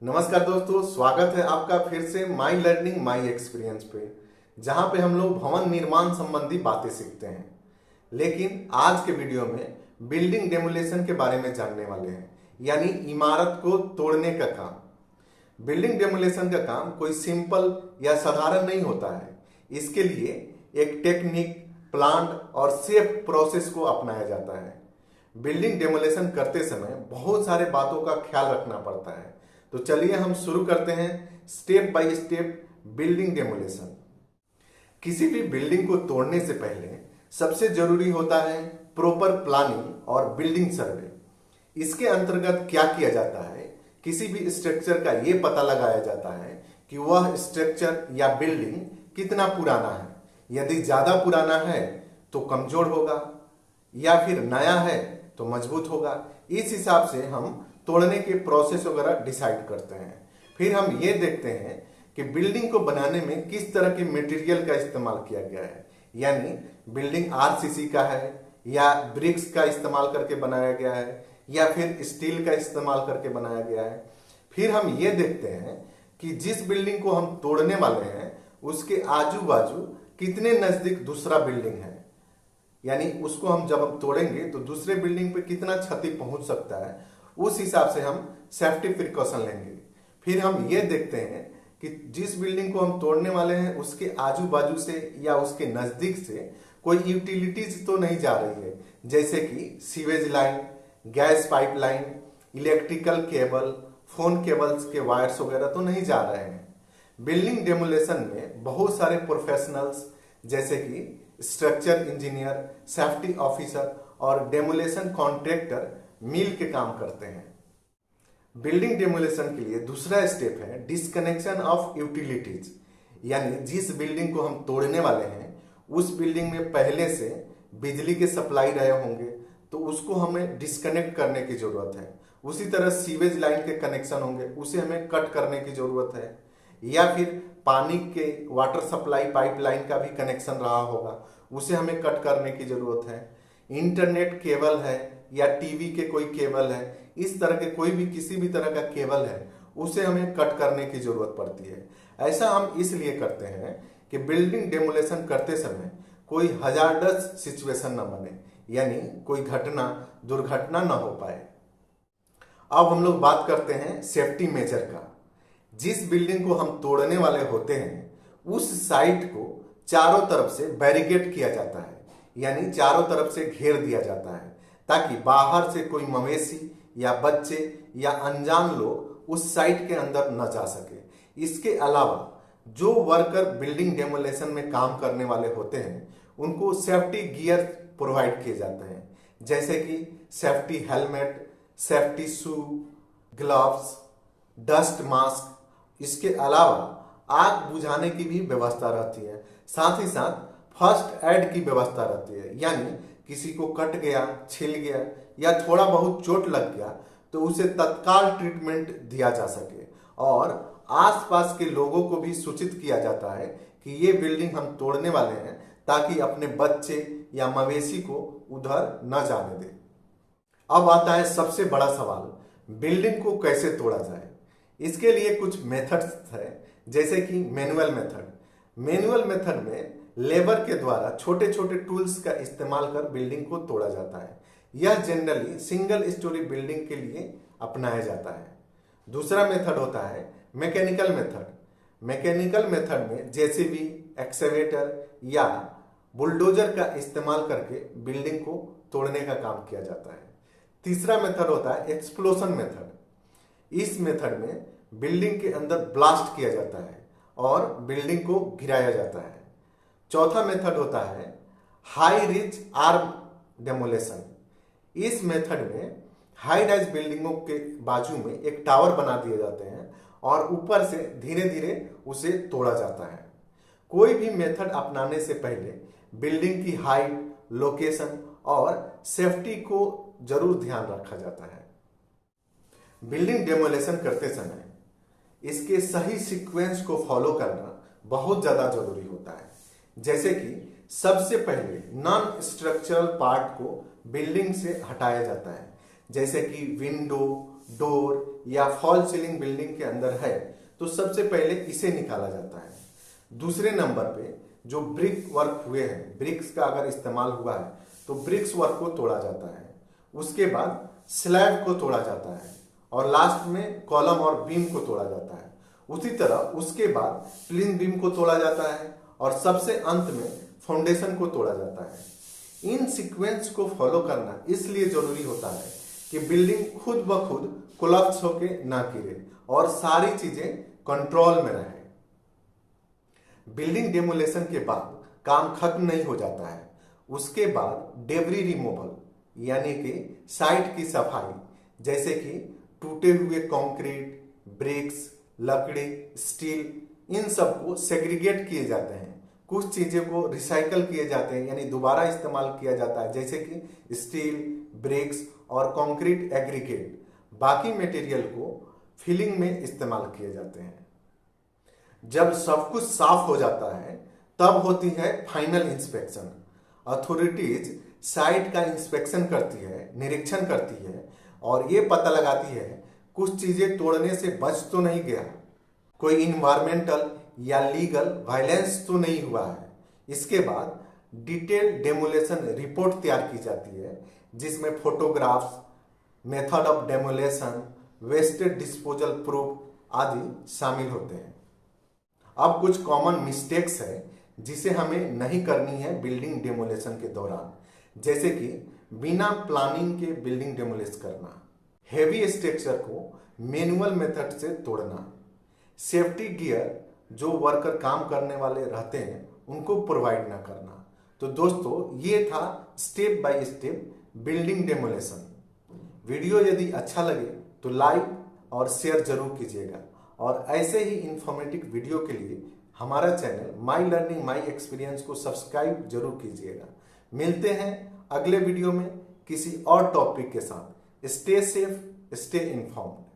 नमस्कार दोस्तों, स्वागत है आपका फिर से माई लर्निंग माई एक्सपीरियंस पे, जहां पे हम लोग भवन निर्माण संबंधी बातें सीखते हैं। लेकिन आज के वीडियो में बिल्डिंग डेमोलेशन के बारे में जानने वाले हैं, यानी इमारत को तोड़ने का काम। बिल्डिंग डेमोलेशन का काम कोई सिंपल या साधारण नहीं होता है। इसके लिए एक टेक्निक, प्लान और सेफ प्रोसेस को अपनाया जाता है। बिल्डिंग डेमोलेशन करते समय बहुत सारे बातों का ख्याल रखना पड़ता है। तो चलिए हम शुरू करते हैं step by step building demolition. किसी भी बिल्डिंग को तोड़ने से पहले सबसे जरूरी होता है प्रॉपर प्लानिंग और बिल्डिंग सर्वे। इसके अंतर्गत क्या किया जाता है, किसी भी स्ट्रक्चर का यह पता लगाया जाता है कि वह स्ट्रक्चर या बिल्डिंग कितना पुराना है। यदि ज्यादा पुराना है तो कमजोर होगा, या फिर नया है तो मजबूत होगा। इस हिसाब से हम तोड़ने के प्रोसेस वगैरह डिसाइड करते हैं। फिर हम ये देखते हैं कि बिल्डिंग को बनाने में किस तरह के मटेरियल का इस्तेमाल किया गया है, यानी बिल्डिंग आरसीसी का है या ब्रिक्स का इस्तेमाल करके बनाया गया है या फिर स्टील का इस्तेमाल करके बनाया गया है। फिर हम ये देखते हैं कि जिस बिल्डिंग को हम तोड़ने वाले हैं उसके आजू बाजू कितने नजदीक दूसरा बिल्डिंग है, यानी उसको हम जब हम तोड़ेंगे तो दूसरे बिल्डिंग पे कितना क्षति पहुंच सकता है, उस हिसाब से हम सेफ्टी प्रिकॉशन लेंगे। फिर हम ये देखते हैं कि जिस बिल्डिंग को हम तोड़ने वाले हैं उसके आजू बाजू से या उसके नजदीक से कोई यूटिलिटीज तो नहीं जा रही है, जैसे कि sewage line, gas pipeline, electrical cable, phone cables के वायर्स वगैरह तो नहीं जा रहे हैं। बिल्डिंग डेमोलेशन में बहुत सारे प्रोफेशनल्स जैसे कि स्ट्रक्चर इंजीनियर, सेफ्टी ऑफिसर और डेमोलेशन कॉन्ट्रैक्टर मिल के काम करते हैं। बिल्डिंग डेमोलेशन के लिए दूसरा स्टेप है डिस्कनेक्शन ऑफ यूटिलिटीज, यानी जिस बिल्डिंग को हम तोड़ने वाले हैं उस बिल्डिंग में पहले से बिजली के सप्लाई रहे होंगे तो उसको हमें डिस्कनेक्ट करने की जरूरत है। उसी तरह सीवेज लाइन के कनेक्शन होंगे, उसे हमें कट करने की जरूरत है। या फिर पानी के वाटर सप्लाई पाइपलाइन का भी कनेक्शन रहा होगा, उसे हमें कट करने की जरूरत है। इंटरनेट केबल है या टीवी के कोई केबल है, इस तरह के कोई भी किसी भी तरह का केबल है उसे हमें कट करने की जरूरत पड़ती है। ऐसा हम इसलिए करते हैं कि बिल्डिंग डेमोलेशन करते समय कोई हजार्डस सिचुएशन न बने, यानी कोई घटना दुर्घटना न हो पाए। अब हम लोग बात करते हैं सेफ्टी मेजर का। जिस बिल्डिंग को हम तोड़ने वाले होते हैं उस साइट को चारों तरफ से बैरिकेड किया जाता है, यानी चारों तरफ से घेर दिया जाता है ताकि बाहर से कोई मवेशी या बच्चे या अनजान लोग उस साइट के अंदर न जा सके। इसके अलावा जो वर्कर बिल्डिंग डेमोलेशन में काम करने वाले होते हैं उनको सेफ्टी गियर प्रोवाइड किए जाते हैं, जैसे कि सेफ्टी हेलमेट, सेफ्टी शू, ग्लव्स, डस्ट मास्क। इसके अलावा आग बुझाने की भी व्यवस्था रहती है। साथ ही साथ फर्स्ट एड की व्यवस्था रहती है, यानी किसी को कट गया, छिल गया या थोड़ा बहुत चोट लग गया तो उसे तत्काल ट्रीटमेंट दिया जा सके। और आसपास के लोगों को भी सूचित किया जाता है कि ये बिल्डिंग हम तोड़ने वाले हैं, ताकि अपने बच्चे या मवेशी को उधर न जाने दें। अब आता है सबसे बड़ा सवाल, बिल्डिंग को कैसे तोड़ा जाए। इसके लिए कुछ मेथड्स है, जैसे कि मैनुअल मेथड। मैनुअल मेथड में लेबर के द्वारा छोटे छोटे टूल्स का इस्तेमाल कर बिल्डिंग को तोड़ा जाता है। यह जनरली सिंगल स्टोरी बिल्डिंग के लिए अपनाया जाता है। दूसरा मेथड होता है मैकेनिकल मेथड। मैकेनिकल मेथड में जेसीबी, एक्सकेवेटर या बुलडोजर का इस्तेमाल करके बिल्डिंग को तोड़ने का काम किया जाता है। तीसरा मेथड होता है एक्सप्लोशन मेथड। इस मेथड में बिल्डिंग के अंदर ब्लास्ट किया जाता है और बिल्डिंग को गिराया जाता है। चौथा मेथड होता है हाई रिच आर्म डेमोलेशन। इस मेथड में हाई राइज बिल्डिंगों के बाजू में एक टावर बना दिए जाते हैं और ऊपर से धीरे धीरे उसे तोड़ा जाता है। कोई भी मेथड अपनाने से पहले बिल्डिंग की हाइट, लोकेशन और सेफ्टी को जरूर ध्यान रखा जाता है। बिल्डिंग डेमोलेशन करते समय इसके सही सीक्वेंस को फॉलो करना बहुत ज्यादा जरूरी होता है। जैसे कि सबसे पहले नॉन स्ट्रक्चरल पार्ट को बिल्डिंग से हटाया जाता है, जैसे कि विंडो, डोर या फॉल सीलिंग बिल्डिंग के अंदर है तो सबसे पहले इसे निकाला जाता है। दूसरे नंबर पे जो ब्रिक वर्क हुए हैं, ब्रिक्स का अगर इस्तेमाल हुआ है तो ब्रिक्स वर्क को तोड़ा जाता है। उसके बाद स्लैब को तोड़ा जाता है और लास्ट में कॉलम और बीम को तोड़ा जाता है। उसी तरह उसके बाद प्लिन बीम को तोड़ा जाता है और सबसे अंत में फाउंडेशन को तोड़ा जाता है। इन सीक्वेंस को फॉलो करना इसलिए जरूरी होता है कि बिल्डिंग खुद ब खुद कोलैप्स होके ना गिरे और सारी चीजें कंट्रोल में रहे। बिल्डिंग डेमोलेशन के बाद काम खत्म नहीं हो जाता है। उसके बाद डेब्री रिमूवल यानी कि साइट की सफाई, जैसे कि टूटे हुए कंक्रीट, ब्रिक्स, लकड़ी, स्टील, इन सबको सेग्रीगेट किए जाते हैं। कुछ चीजें को रिसाइकल किए जाते हैं यानी दोबारा इस्तेमाल किया जाता है, जैसे कि स्टील, ब्रिक्स और कंक्रीट एग्रीगेट। बाकी मटेरियल को फिलिंग में इस्तेमाल किए जाते हैं। जब सब कुछ साफ हो जाता है तब होती है फाइनल इंस्पेक्शन। अथॉरिटीज साइट का इंस्पेक्शन करती है, निरीक्षण करती है और ये पता लगाती है कुछ चीजें तोड़ने से बच तो नहीं गया, कोई इन्वायरमेंटल या लीगल वायलेंस तो नहीं हुआ है। इसके बाद डिटेल डेमोलेशन रिपोर्ट तैयार की जाती है जिसमें photographs, method of demolition, wastage disposal proof आदि शामिल होते हैं। अब कुछ कॉमन मिस्टेक्स है जिसे हमें नहीं करनी है बिल्डिंग डेमोलेशन के दौरान, जैसे कि बिना प्लानिंग के बिल्डिंग डेमोलिश करना, हेवी स्ट्रक्चर को मैनुअल मेथड से तोड़ना, सेफ्टी गियर जो वर्कर काम करने वाले रहते हैं उनको प्रोवाइड ना करना। तो दोस्तों ये था step by step building demolition. Video यदि अच्छा लगे तो लाइक और शेयर जरूर कीजिएगा और ऐसे ही इंफॉर्मेटिव वीडियो के लिए हमारा channel my learning my experience को सब्सक्राइब जरूर कीजिएगा। मिलते हैं अगले वीडियो में किसी और टॉपिक के साथ। Stay safe, stay informed.